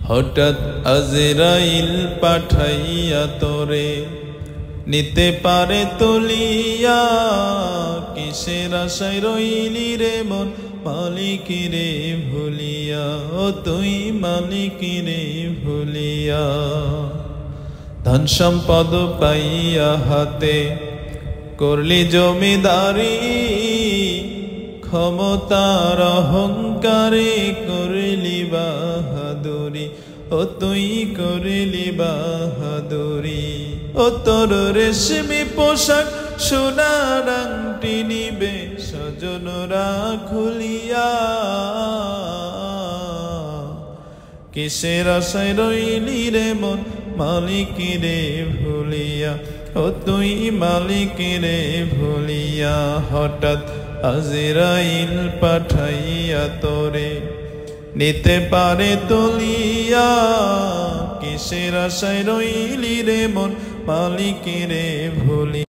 হঠাৎ আজরাইল পাঠাইয়া তোরে নিতে পারে তুলিয়া। কিসের আশায় রইলি রে মন মালিকিরে ভুলিয়া, ও তুই মালিকিরে ভুলিয়া। ধন সম্পদ পাইয়া হাতে করলি জমিদারি, ক্ষমতার অহংকারে করলি বাহাদুরি, ও তুই করলি বাহাদুরি। ও তোর রেশমি পোশাক সোনার আংটি নিবে স্বজনরা খুলিয়া। কিসের আশায় রইলি রে মন মালিকিরে ভুলিয়া, ও তুই মালিকিরে ভুলিয়া। হঠাৎ আজরাইল পাঠাইয়া তোরে নিতে পারে তুলিয়া। কিসের আশায় রইলি রে মন মালিকিরে ভুলিয়া।